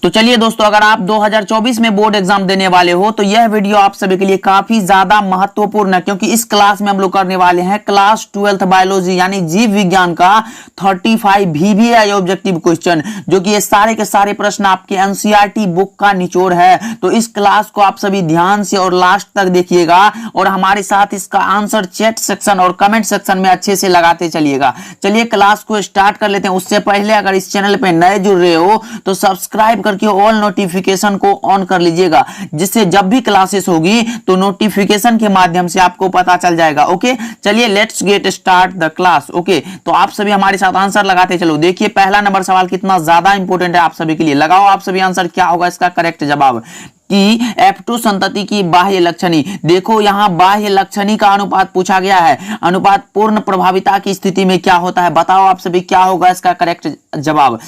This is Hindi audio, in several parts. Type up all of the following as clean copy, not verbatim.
तो चलिए दोस्तों, अगर आप 2024 में बोर्ड एग्जाम देने वाले हो तो यह वीडियो आप सभी के लिए काफी ज्यादा महत्वपूर्ण है, क्योंकि इस क्लास में हम लोग करने वाले हैं क्लास 12th बायोलॉजी यानी जीव विज्ञान का 35 VVI ऑब्जेक्टिव क्वेश्चन, जो कि ये सारे के सारे प्रश्न आपके एनसीईआरटी बुक का निचोड़ है। तो इस क्लास को आप सभी ध्यान से और लास्ट तक देखिएगा और हमारे साथ इसका आंसर चैट सेक्शन और कमेंट सेक्शन में अच्छे से लगाते चलिएगा। चलिए क्लास को स्टार्ट कर लेते हैं। उससे पहले अगर इस चैनल पे नए जुड़ रहे हो तो सब्सक्राइब करके ऑल नोटिफिकेशन को ऑन कर लीजिएगा, जिससे जब भी क्लासेस होगी तो नोटिफिकेशन के माध्यम से आपको पता चल जाएगा। ओके, चलिए let's get start the class. Okay, तो आप सभी हमारे साथ आंसर लगाते चलो। देखिए पहला नंबर सवाल कितना ज्यादा इंपॉर्टेंट है आप सभी के लिए। लगाओ आप सभी आंसर, क्या होगा इसका करेक्ट जवाब कि F2 संतति की बाह्य लक्षणी। देखो यहाँ बाह्य लक्षणी का अनुपात पूछा गया है। अनुपात पूर्ण प्रभाविता की स्थिति में क्या होता है, बताओ आप सभी क्या होगा इसका करेक्ट जवाब।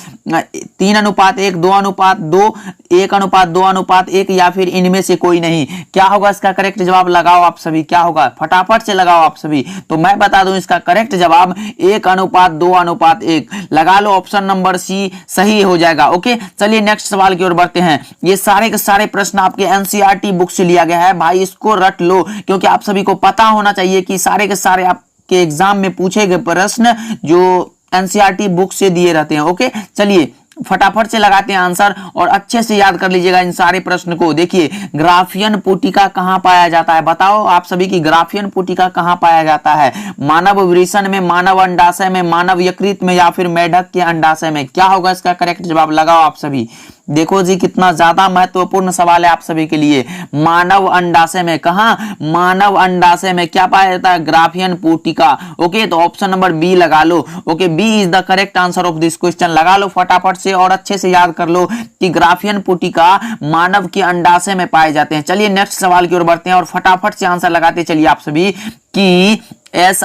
3:1, 2:2, 1:2:1 या फिर इनमें से कोई नहीं। क्या होगा इसका करेक्ट जवाब, लगाओ आप सभी, क्या होगा फटाफट से लगाओ आप सभी। तो मैं बता दूं इसका करेक्ट जवाब 1:2:1 लगा लो। ऑप्शन नंबर सी सही हो जाएगा। ओके, चलिए नेक्स्ट सवाल की ओर बढ़ते हैं। ये सारे के सारे प्रश्न आपके एनसीईआरटी बुक से लिया गया है भाई, इसको रट लो, क्योंकि आप सभी को पता होना चाहिए कि सारे के सारे आपके एग्जाम में पूछे गए प्रश्न जो एनसीईआरटी बुक से दिए रहते हैं। ओके, चलिए फटाफट से लगाते हैं आंसर और अच्छे से याद कर लीजिएगा इन सारे प्रश्न को। देखिए ग्राफियन पुटिका कहां पाया जाता है, बताओ आप सभी की ग्राफियन पुटिका कहां पाया जाता है। मानव वृषण में, मानव अंडाशय में, मानव यकृत में या फिर मेढक के अंडाशय में। क्या होगा इसका करेक्ट जवाब, लगाओ आप सभी। देखो जी कितना ज्यादा महत्वपूर्ण सवाल है आप सभी के लिए। मानव अंडाशय में, कहां, मानव अंडाशय में क्या पाया जाता है, ग्राफियन पुटिका। ओके, तो ऑप्शन नंबर बी लगा लो। Okay, B is the correct answer of this question. लगा लो फटाफट से और अच्छे से याद कर लो कि ग्राफियन पुटिका मानव के अंडाशय में पाए जाते हैं। चलिए नेक्स्ट सवाल की ओर बढ़ते हैं और फटाफट से आंसर लगाते चलिए आप सभी कि एस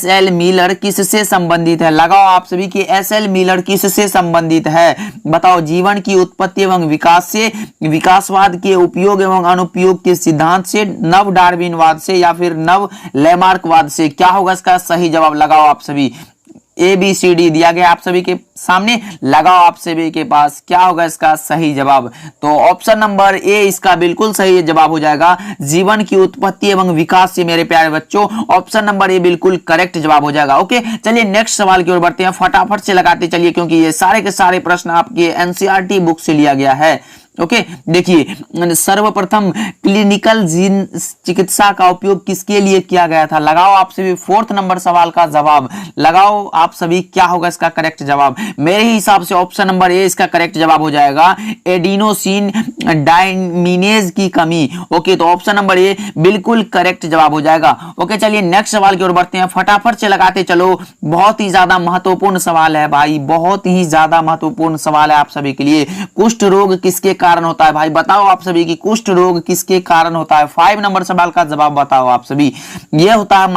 एल मिलर किससे संबंधित है। लगाओ आप सभी कि एस एल मिलर किससे संबंधित है, बताओ। जीवन की उत्पत्ति एवं विकास से, विकासवाद के उपयोग एवं अनुपयोग के सिद्धांत से, नव डार्विनवाद से या फिर नव लैमार्कवाद से। क्या होगा इसका सही जवाब, लगाओ आप सभी। ABCD दिया गया आप सभी के सामने, लगाओ आप सभी के पास, क्या होगा इसका सही जवाब। तो ऑप्शन नंबर ए इसका बिल्कुल सही जवाब हो जाएगा, जीवन की उत्पत्ति एवं विकास से मेरे प्यारे बच्चों। ऑप्शन नंबर ए बिल्कुल करेक्ट जवाब हो जाएगा। ओके, चलिए नेक्स्ट सवाल की ओर बढ़ते हैं। फटाफट से लगाते चलिए, क्योंकि ये सारे के सारे प्रश्न आपके एनसीईआरटी बुक से लिया गया है। ओके, देखिए सर्वप्रथम क्लिनिकल जीन चिकित्सा का उपयोग किसके लिए किया गया था। लगाओ आप सभी 4th नंबर सवाल का जवाब, लगाओ आप सभी, क्या होगा इसका करेक्ट जवाब। मेरे हिसाब से ऑप्शन नंबर ए इसका करेक्ट जवाब हो जाएगा, एडिनोसिन डायमिनेज की कमी। ओके, तो ऑप्शन नंबर ए बिल्कुल करेक्ट जवाब हो जाएगा। ओके, चलिए नेक्स्ट सवाल की ओर बढ़ते हैं। फटाफट से लगाते चलो, बहुत ही ज्यादा महत्वपूर्ण सवाल है भाई, बहुत ही ज्यादा महत्वपूर्ण सवाल है आप सभी के लिए। कुष्ठ रोग किसके कारण होता है भाई, बताओ आप सभी की कुष्ठ रोग किसके कारण होता है। 5 नंबर सवाल का जवाब बताओ आप सभी। यह होता है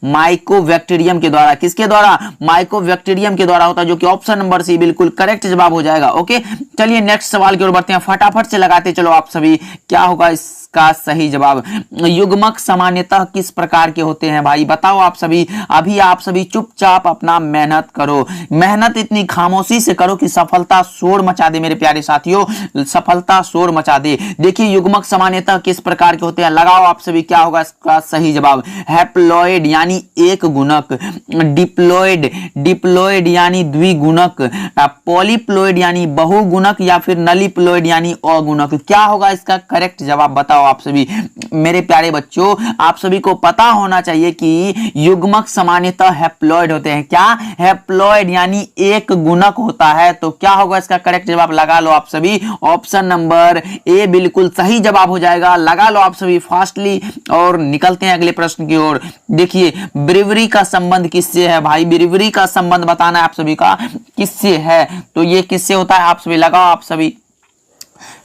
माइकोबैक्टीरियम के द्वारा। किसके द्वारा, माइकोबैक्टीरियम के द्वारा होता है, जो कि ऑप्शन नंबर सी बिल्कुल करेक्ट जवाब हो जाएगा। ओके, चलिए नेक्स्ट सवाल की ओर बढ़ते हैं। फटाफट से लगाते चलो आप सभी, क्या होगा इसका सही जवाब। युग्मक सामान्यतः किस प्रकार के होते हैं भाई, बताओ आप सभी। अभी आप सभी चुपचाप अपना मेहनत करो, मेहनत इतनी खामोशी से करो कि सफलता शोर मचा दे मेरे प्यारे साथियों, सफलता शोर मचा दे। देखिए युग्मक सामान्यतः किस प्रकार के होते हैं, लगाओ आप सभी, क्या होगा इसका सही जवाब। हैप्लॉइड यानी एक गुणक, डिप्लॉइड यानी द्विगुणक, पॉलीप्लॉइड यानी बहुगुणक या फिर नलीप्लॉइड यानी अगुणक। क्या होगा इसका करेक्ट जवाब, बताओ आप सभी। मेरे प्यारे बच्चों, आप सभी को पता होना चाहिए कि युग्मक सामान्यतः हैप्लॉइड होते हैं। क्या, हैप्लॉइड यानी एक गुणक होता है। तो क्या होगा इसका करेक्ट जवाब, लगा लो आप सभी। ऑप्शन नंबर ए बिल्कुल सही जवाब हो जाएगा। लगा लो आप सभी फास्टली और निकलते हैं अगले प्रश्न की ओर। देखिए ब्रीवरी का संबंध किससे है भाई, ब्रीवरी का संबंध बताना है आप सभी का किससे है। तो ये किससे होता है आप सभी, लगाओ आप सभी।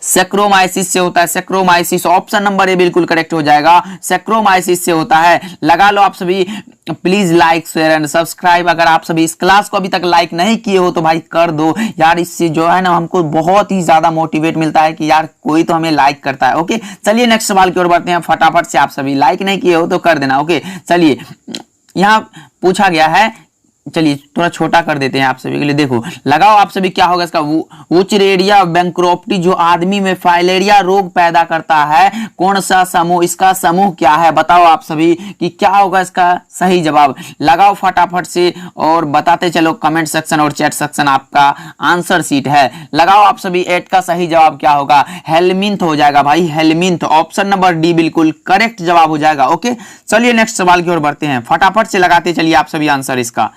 सेक्रोमाइसिस से होता है, सेक्रोमाइसिस। ऑप्शन नंबर ए बिल्कुल करेक्ट हो जाएगा, सेक्रोमाइसिस से होता है। लगा लो आप सभी। Please like share and subscribe. अगर आप सभी इस क्लास को अभी तक लाइक नहीं किए हो तो भाई कर दो यार, इससे जो है ना हमको बहुत ही ज्यादा मोटिवेट मिलता है कि यार कोई तो हमें लाइक करता है। ओके, चलिए नेक्स्ट सवाल की ओर बढ़ते हैं। फटाफट से आप सभी लाइक नहीं किए हो तो कर देना। ओके, चलिए यहाँ पूछा गया है चलिए थोड़ा छोटा कर देते हैं आप सभी के लिए। देखो लगाओ आप सभी, क्या होगा इसका, वुचरेरिया बैंक्रोप्टी जो आदमी में फाइलेरिया रोग पैदा करता है, कौन सा समूह, इसका समूह क्या है, बताओ आप सभी कि क्या होगा इसका सही जवाब। लगाओ फटाफट से और बताते चलो कमेंट सेक्शन और चैट सेक्शन, आपका आंसर शीट है। लगाओ आप सभी 8 का सही जवाब क्या होगा, हेलमिंथ हो जाएगा भाई, हेलमिंथ। ऑप्शन नंबर डी बिल्कुल करेक्ट जवाब हो जाएगा। ओके चलिए नेक्स्ट सवाल की ओर बढ़ते हैं, फटाफट से लगाते चलिए आप सभी आंसर इसका।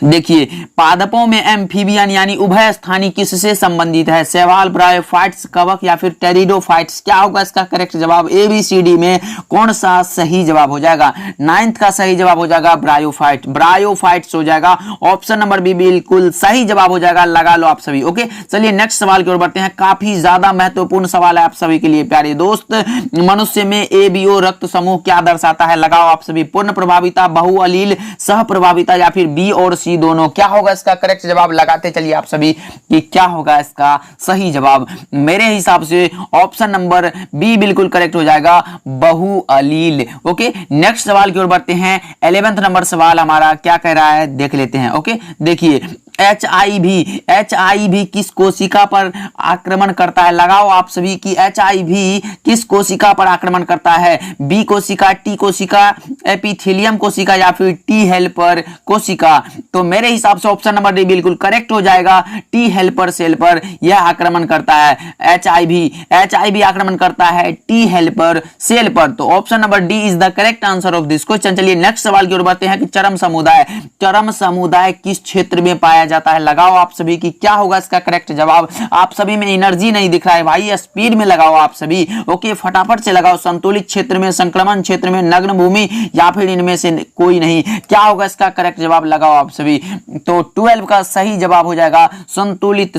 देखिए पादपों में एम्फीबियन यानी उभय स्थानी किससे संबंधित है, शैवाल, ब्रायोफाइट्स, कवक या फिर टेरिडोफाइट्स, क्या होगा इसका करेक्ट जवाब। ABCD में कौन सा सही जवाब हो जाएगा, 9th का सही जवाब हो जाएगा ब्रायोफाइट, ब्रायोफाइट्स हो जाएगा। ऑप्शन नंबर बी बिल्कुल सही जवाब हो जाएगा, लगा लो आप सभी। ओके चलिए नेक्स्ट सवाल की ओर बढ़ते हैं, काफी ज्यादा महत्वपूर्ण सवाल है आप सभी के लिए प्यारे दोस्त। मनुष्य में ABO रक्त समूह क्या दर्शाता है, लगाओ आप सभी, पूर्ण प्रभाविता, बहुअलील, सह प्रभाविता या फिर बी और सी दोनों, क्या होगा इसका करेक्ट जवाब। लगाते चलिए आप सभी कि क्या होगा इसका सही जवाब। मेरे हिसाब से ऑप्शन नंबर बी बिल्कुल करेक्ट हो जाएगा, बहुअलील। ओके नेक्स्ट सवाल की ओर बढ़ते हैं, 11th नंबर सवाल हमारा क्या कह रहा है देख लेते हैं। ओके देखिए HIV किस कोशिका पर आक्रमण करता है, लगाओ आप सभी कि HIV किस कोशिका पर आक्रमण करता है, बी कोशिका, टी कोशिका, एपिथेलियम कोशिका या फिर टी हेल्पर कोशिका। तो मेरे हिसाब से ऑप्शन नंबर डी बिल्कुल करेक्ट हो जाएगा, टी हेल्पर सेल पर यह आक्रमण करता है। HIV आक्रमण करता है टी हेल्पर सेल पर, तो option number D is the correct answer of this question. चलिए नेक्स्ट सवाल की ओर बढ़ते हैं कि चरम समुदाय किस क्षेत्र में पाया जाता है, लगाओ आप सभी कि क्या होगा इसका करेक्ट जवाब। आप सभी में एनर्जी नहीं दिख रहा है भाई, स्पीड में लगाओ आप सभी। ओके फटाफट से लगाओ, संतुलित क्षेत्र में, संक्रमण क्षेत्र में, नग्न भूमि या फिर इनमें से कोई नहीं, क्या होगा इसका करेक्ट जवाब, लगाओ आप सभी। तो 12 का सही जवाब हो जाएगा संतुलित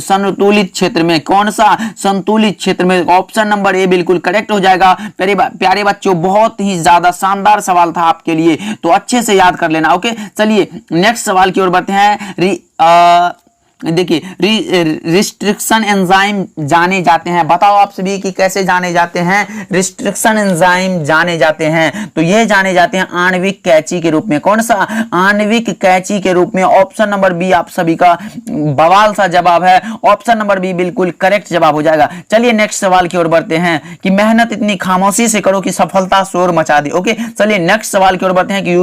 क्षेत्र में। कौन सा संतुलित क्षेत्र में, ऑप्शन नंबर ए बिल्कुल करेक्ट हो जाएगा। प्यारे बच्चों बहुत ही ज्यादा शानदार सवाल था आपके लिए, तो अच्छे से याद कर लेना। ओके चलिए नेक्स्ट सवाल की ओर बढ़ते हैं। देखिए रिस्ट्रिक्शन एंजाइम जाने जाते हैं, बताओ आप सभी कि कैसे जाने जाते हैं रिस्ट्रिक्शन एंजाइम जाने जाते हैं। तो ये जाने जाते हैं आणविक कैंची के रूप में। कौन सा, आणविक कैंची के रूप में। ऑप्शन नंबर बी आप सभी का बवाल सा जवाब है, ऑप्शन नंबर बी बिल्कुल करेक्ट जवाब हो जाएगा। चलिए नेक्स्ट सवाल की ओर बढ़ते हैं कि मेहनत इतनी खामोशी से करो कि सफलता शोर मचा दी। ओके चलिए नेक्स्ट सवाल की ओर बढ़ते हैं कि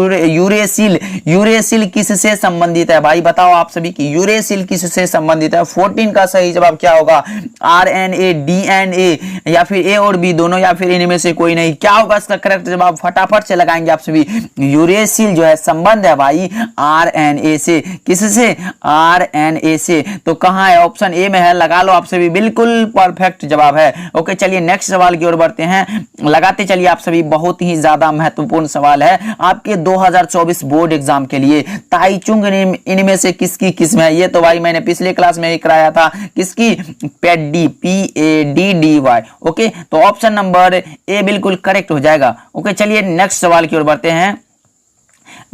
यूरेसिल किससे संबंधित है, भाई बताओ आप सभी की यूरेसिल से संबंधित है। 14 का सही जवाब क्या होगा, RNA, DNA या फिर ए और बी दोनों या फिर इनमें से कोई नहीं, क्या होगा इसका करेक्ट जवाब, फटाफट से लगाएंगे आप सभी। यूरेसिल जो है संबंध है भाई RNA से, किससे, RNA से। तो कहां है, ऑप्शन ए में है, लगा लो आप सभी, बिल्कुल परफेक्ट जवाब है। ओके चलिए नेक्स्ट सवाल की ओर बढ़ते हैं, लगाते चलिए आप सभी, बहुत ही ज्यादा महत्वपूर्ण सवाल है आपके 2024 बोर्ड एग्जाम के लिए। ताइचुंग इनमें से किसकी किस्म है, ये तो भाई मैंने पिछले क्लास में ही कराया था, किसकी, पैडी, PADDY। ओके तो ऑप्शन नंबर ए बिल्कुल करेक्ट हो जाएगा। ओके चलिए नेक्स्ट सवाल की ओर बढ़ते हैं,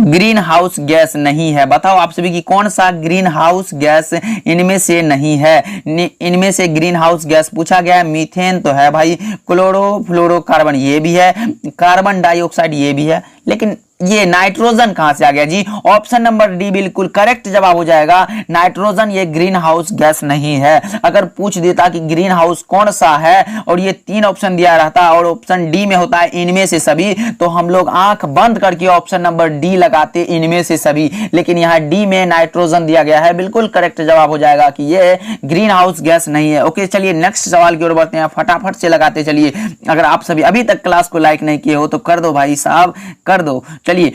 ग्रीन हाउस गैस नहीं है, बताओ आप सभी की कौन सा ग्रीन हाउस गैस इनमें से नहीं है। इनमें से ग्रीन हाउस गैस पूछा गया है, मीथेन तो है भाई, क्लोरोफ्लोरोकार्बन ये भी है, कार्बन डाइऑक्साइड ये भी है, लेकिन ये नाइट्रोजन कहां से आ गया जी, ऑप्शन नंबर डी बिल्कुल करेक्ट जवाब हो जाएगा। नाइट्रोजन ये ग्रीन हाउस गैस नहीं है। अगर पूछ देता कि ग्रीन हाउस कौन सा है और ये 3 ऑप्शन दिया रहता और ऑप्शन डी में होता है इनमें से सभी, तो हम लोग आंख बंद करके ऑप्शन नंबर डी लगाते, इनमें से सभी, लेकिन यहाँ डी में नाइट्रोजन दिया गया है, बिल्कुल करेक्ट जवाब हो जाएगा कि ये ग्रीन हाउस गैस नहीं है। ओके चलिए नेक्स्ट सवाल की ओर बढ़ते हैं, फटाफट से लगाते चलिए। अगर आप सभी अभी तक क्लास को लाइक नहीं किए हो तो कर दो भाई साहब, कर दो। चलिए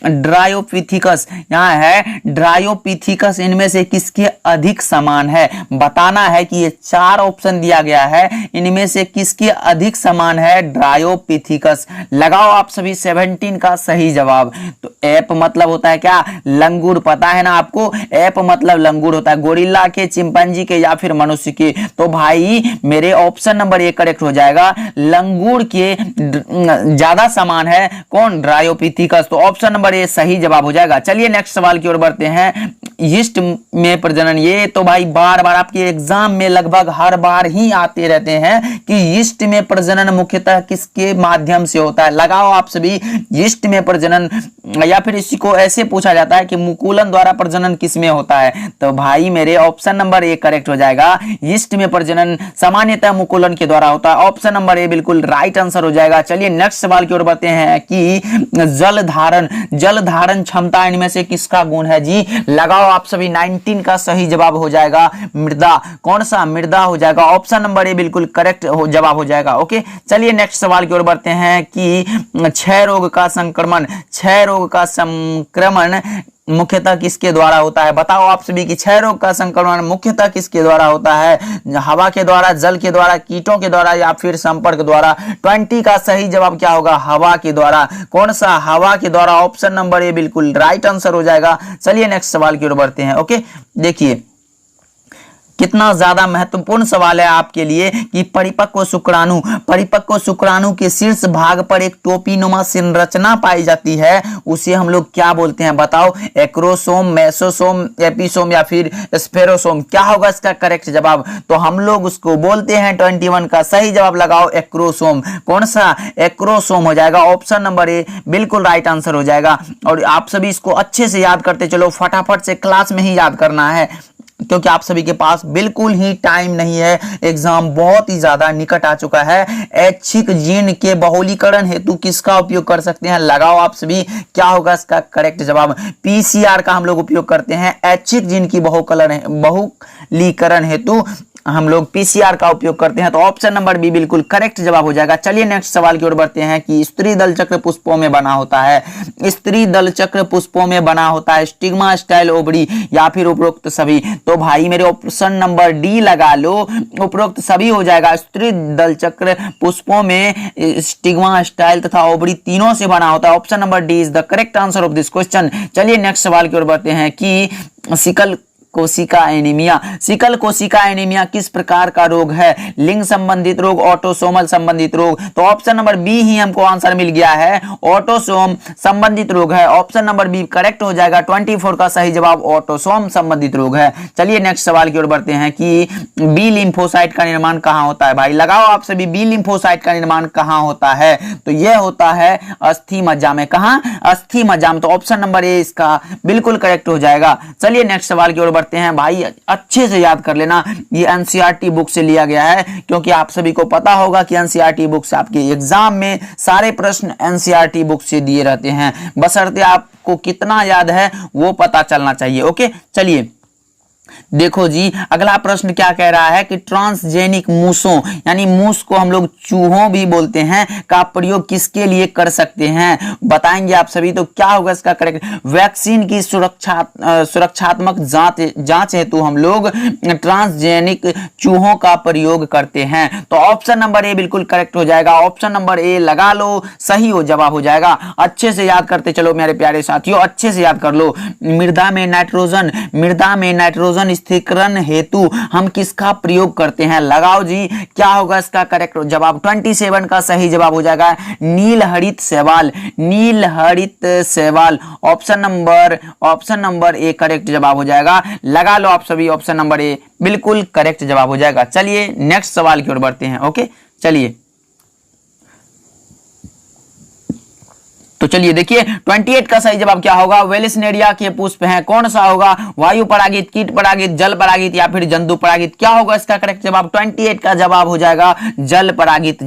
ड्रायोपिथिकस यहाँ है, ड्रायोपिथिकस इनमें से किसके अधिक समान है, बताना है कि ये 4 ऑप्शन दिया गया है, इनमें से किसके अधिक समान है ड्रायोपिथिकस। लगाओ आप सभी 17 का सही जवाब। तो एप मतलब होता है क्या, लंगूर, पता है ना आपको, एप मतलब लंगूर होता है, गोरिल्ला के, चिंपैंजी के या फिर मनुष्य के। तो भाई मेरे ऑप्शन नंबर ए करेक्ट हो जाएगा, लंगूर के ज्यादा समान है कौन, ड्रायोपिथिकस। तो ऑप्शन नंबर ये सही जवाब हो जाएगा। चलिए नेक्स्ट सवाल की ओर बढ़ते हैं, यीस्ट में प्रजनन, ये तो भाई बार बार आपके एग्जाम में लगभग हर बार ही आते रहते हैं कि यीस्ट में प्रजनन मुख्यतः किसके माध्यम से होता है। लगाओ आप सभी, यीस्ट में प्रजनन, या फिर इसी को ऐसे पूछा जाता है कि मुकुलन द्वारा प्रजनन किसमें होता है, तो भाई मेरे ऑप्शन नंबर ए करेक्ट हो जाएगा। यीस्ट में प्रजनन सामान्यतः मुकुलन के द्वारा होता है, ऑप्शन नंबर ए बिल्कुल राइट आंसर हो जाएगा। चलिए नेक्स्ट सवाल की ओर बढ़ते हैं कि जल धारण क्षमता इनमें से किसका गुण है जी। लगाओ आप सभी, 19 का सही जवाब हो जाएगा मृदा। कौन सा? मृदा हो जाएगा। ऑप्शन नंबर ए बिल्कुल करेक्ट जवाब हो जाएगा। ओके, चलिए नेक्स्ट सवाल की ओर बढ़ते हैं कि क्षय रोग का संक्रमण मुख्यतः किसके द्वारा होता है। बताओ आप सभी कि क्षय रोग का संक्रमण मुख्यतः किसके द्वारा होता है। हवा के द्वारा, जल के द्वारा, कीटों के द्वारा या फिर संपर्क द्वारा। 20 का सही जवाब क्या होगा? हवा के द्वारा। कौन सा? हवा के द्वारा। ऑप्शन नंबर ए बिल्कुल राइट आंसर हो जाएगा। चलिए नेक्स्ट सवाल की ओर बढ़ते हैं। ओके, देखिए कितना ज्यादा महत्वपूर्ण सवाल है आपके लिए कि परिपक्व शुक्राणु के शीर्ष भाग पर एक टोपीनुमा संरचना पाई जाती है, उसे हम लोग क्या बोलते हैं? बताओ, एक्रोसोम, मेसोसोम, एपिसोम या फिर स्फेरोसोम। क्या होगा इसका करेक्ट जवाब? तो हम लोग उसको बोलते हैं 21 का सही जवाब लगाओ एक्रोसोम। कौन सा? एक्रोसोम हो जाएगा। ऑप्शन नंबर ए बिल्कुल राइट आंसर हो जाएगा। और आप सभी इसको अच्छे से याद करते चलो, फटाफट से क्लास में ही याद करना है क्योंकि आप सभी के पास बिल्कुल ही टाइम नहीं है, एग्जाम बहुत ही ज्यादा निकट आ चुका है। ऐच्छिक जीन के बहुलीकरण हेतु किसका उपयोग कर सकते हैं? लगाओ आप सभी, क्या होगा इसका करेक्ट जवाब? पीसीआर का हम लोग उपयोग करते हैं। ऐच्छिक जीन की बहुलीकरण हेतु हम लोग पीसीआर का उपयोग करते हैं, तो ऑप्शन नंबर बी बिल्कुल करेक्ट जवाब हो जाएगा। चलिए नेक्स्ट सवाल की ओर बढ़ते हैं कि स्त्री दल चक्र पुष्पों में बना होता है। स्त्री दल चक्र पुष्पों में बना होता है स्टिग्मा, स्टाइल, ओवरी या फिर उपरोक्त सभी। तो भाई मेरे ऑप्शन नंबर डी लगा लो, उपरोक्त सभी हो जाएगा। स्त्री दल चक्र पुष्पों में स्टिग्मा, स्टाइल तथा ओवरी तीनों से बना होता है। Option number D is the correct answer of this question. चलिए नेक्स्ट सवाल की ओर बढ़ते हैं कि सिकल कोशिका एनीमिया किस प्रकार का रोग है? लिंग संबंधित रोग, ऑटोसोमल संबंधित रोग। तो ऑप्शन नंबर बी ही हमको आंसर मिल गया है, ऑटोसोम संबंधित रोग है। ऑप्शन नंबर बी करेक्ट हो जाएगा। 24 का सही जवाब ऑटोसोम संबंधित रोग है। चलिए नेक्स्ट सवाल की ओर बढ़ते हैं कि बी लिम्फोसाइट का निर्माण कहां होता है। भाई लगाओ आप सभी, बी लिम्फोसाइट का निर्माण कहां होता है? तो यह होता है अस्थि मज्जा में। कहां? अस्थि मज्जा में। तो ऑप्शन नंबर ए इसका बिल्कुल करेक्ट हो जाएगा। चलिए नेक्स्ट सवाल की ओर बढ़ते हैं। भाई अच्छे से याद कर लेना, ये एनसीईआरटी बुक से लिया गया है, क्योंकि आप सभी को पता होगा कि एनसीईआरटी बुक से आपके एग्जाम में सारे प्रश्न एनसीईआरटी बुक से दिए रहते हैं, बशर्ते आपको कितना याद है वो पता चलना चाहिए। ओके, चलिए देखो जी, अगला प्रश्न क्या कह रहा है कि ट्रांसजेनिक मूसों, यानी मूस को हम लोग चूहों भी बोलते हैं, का प्रयोग किसके लिए कर सकते हैं? बताएंगे आप सभी। तो क्या होगा इसका करेक्ट? वैक्सीन की सुरक्षात्मक जांच हेतु हम लोग ट्रांसजेनिक चूहों का प्रयोग करते हैं। तो ऑप्शन नंबर ए बिल्कुल करेक्ट हो जाएगा। ऑप्शन नंबर ए लगा लो, सही हो जवाब हो जाएगा। अच्छे से याद करते चलो मेरे प्यारे साथियों, अच्छे से याद कर लो। मृदा में नाइट्रोजन स्थिरीकरण हेतु हम किसका प्रयोग करते हैं? लगाओ जी, क्या होगा इसका करेक्ट जवाब? 27 का सही जवाब हो जाएगा नील हरित शैवाल। ऑप्शन नंबर ए करेक्ट जवाब हो जाएगा। लगा लो आप सभी, ऑप्शन नंबर ए बिल्कुल करेक्ट जवाब हो जाएगा। चलिए नेक्स्ट सवाल की ओर बढ़ते हैं। ओके, चलिए तो चलिए देखिए 28 का सही जवाब क्या होगा? वेलिस्नेरिया के पुष्प हैं। कौन सा होगा? वायु परागित, कीट परागित, जल परागित या फिर जंतु परागित। क्या होगा इसका करेक्ट जवाब? 28 का जवाब हो जाएगा जल परागित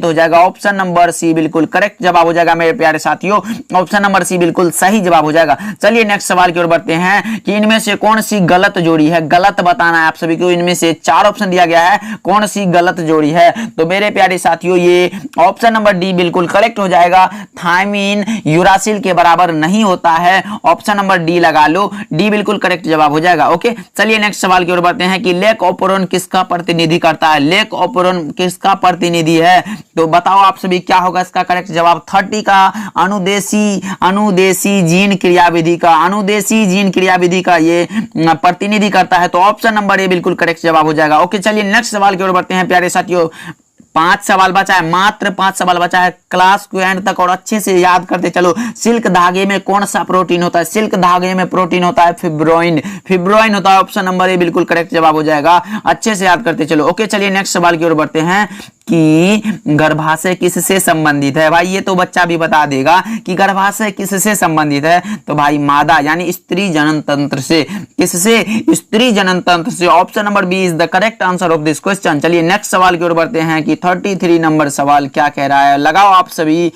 हो जाएगा। ऑप्शन नंबर सी बिल्कुल करेक्ट जवाब हो जाएगा मेरे प्यारे साथियों। ऑप्शन नंबर सी बिल्कुल सही जवाब हो जाएगा। चलिए नेक्स्ट सवाल की ओर बढ़ते हैं कि इनमें से कौन सी गलत जोड़ी है? गलत बताना है आप सभी को। इनमें से 4 ऑप्शन दिया गया है, कौन सी गलत जोड़ी है? तो मेरे प्यारे साथियों ये ऑप्शन नंबर डी बिल्कुल करेक्ट हो जाएगा। थायमिन यूरासिल के बराबर नहीं होता है। ऑप्शन नंबर डी लगा लो, डी बिल्कुल करेक्ट जवाब हो जाएगा। ओके, चलिए नेक्स्ट सवाल की ओर बढ़ते हैं कि लेक ओपोरन किसका प्रतिनिधि करता है? लेक ओपोरन किसका प्रतिनिधि है? तो बताओ आप सभी, क्या होगा इसका करेक्ट जवाब? 30 का अनुदेशी जीन क्रियाविधि का ये प्रतिनिधि करता है। तो ऑप्शन नंबर ए बिल्कुल करेक्ट जवाब हो जाएगा। ओके, चलिए नेक्स्ट सवाल की ओर बढ़ते हैं प्यारे साथियों। 5 सवाल बचा है, मात्र 5 सवाल बचा है। क्लास को एंड तक और अच्छे से याद करते चलो। सिल्क धागे में कौन सा प्रोटीन होता है? सिल्क धागे में प्रोटीन होता है फिब्रोइन। फिब्रोइन होता है, ऑप्शन नंबर ए बिल्कुल करेक्ट जवाब हो जाएगा। अच्छे से याद करते चलो। ओके, चलिए नेक्स्ट सवाल की ओर बढ़ते हैं कि गर्भाशय किससे संबंधित है। भाई ये तो बच्चा भी बता देगा कि गर्भाशय किससे संबंधित है। तो भाई मादा यानी स्त्री जनन तंत्र से। किससे? स्त्री जनन तंत्र से। Option number B is the correct answer of this question. चलिए नेक्स्ट सवाल की ओर बढ़ते हैं कि 33 नंबर सवाल क्या कह रहा है, लगाओ आप सभी।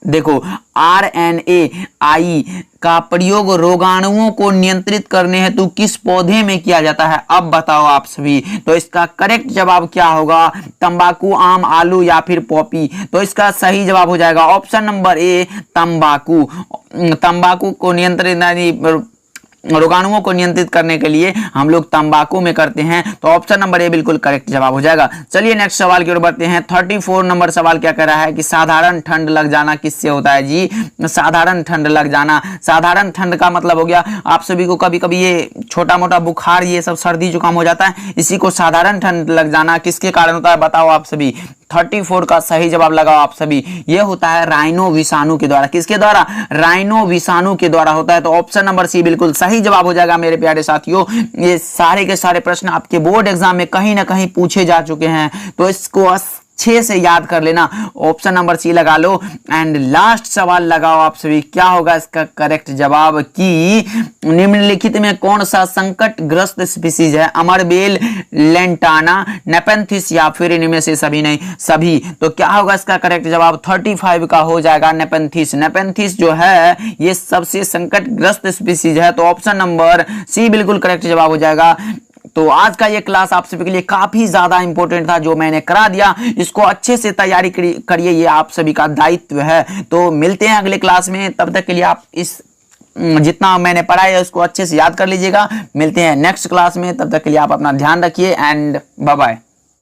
देखो, RNAi का प्रयोग रोगाणुओं को नियंत्रित करने हेतु किस पौधे में किया जाता है? अब बताओ आप सभी। तो इसका करेक्ट जवाब क्या होगा? तंबाकू, आम, आलू या फिर पॉपी? तो इसका सही जवाब हो जाएगा ऑप्शन नंबर ए, तंबाकू। तंबाकू को नियंत्रित रोगाणुओं को नियंत्रित करने के लिए हम लोग तंबाकू में करते हैं। तो ऑप्शन नंबर ए बिल्कुल करेक्ट जवाब हो जाएगा। चलिए नेक्स्ट सवाल की ओर बढ़ते हैं। 34 नंबर सवाल क्या कह रहा है कि साधारण ठंड लग जाना किससे होता है? जी, साधारण ठंड लग जाना। साधारण ठंड का मतलब हो गया आप सभी को कभी कभी ये छोटा मोटा बुखार, ये सब सर्दी जुकाम हो जाता है, इसी को साधारण ठंड लग जाना किसके कारण होता है? बताओ आप सभी। 34 का सही जवाब लगाओ आप सभी। ये होता है राइनो विषाणु के द्वारा। किसके द्वारा? राइनो विषाणु के द्वारा होता है। तो ऑप्शन नंबर सी बिल्कुल सही जवाब हो जाएगा मेरे प्यारे साथियों। ये सारे के सारे प्रश्न आपके बोर्ड एग्जाम में कहीं ना कहीं पूछे जा चुके हैं, तो इसको अच्छे से याद कर लेना। ऑप्शन नंबर सी लगा लो। एंड लास्ट सवाल लगाओ आप सभी, क्या होगा इसका करेक्ट जवाब कि निम्नलिखित में कौन सा संकट ग्रस्त स्पीसीज है? अमरबेल, लेंटाना, नेपेंथिस या फिर इनमें से सभी? नहीं, सभी। तो क्या होगा इसका करेक्ट जवाब? 35 का हो जाएगा नेपेंथिस। नेपेंथिस जो है ये सबसे संकट ग्रस्त स्पीसीज है। तो ऑप्शन नंबर सी बिल्कुल करेक्ट जवाब हो जाएगा। तो आज का ये क्लास आप सभी के लिए काफी ज्यादा इंपॉर्टेंट था, जो मैंने करा दिया। इसको अच्छे से तैयारी करिए, ये आप सभी का दायित्व है। तो मिलते हैं अगले क्लास में, तब तक के लिए आप इस जितना मैंने पढ़ाया है उसको अच्छे से याद कर लीजिएगा। मिलते हैं नेक्स्ट क्लास में, तब तक के लिए आप अपना ध्यान रखिए एंड बाय बाय।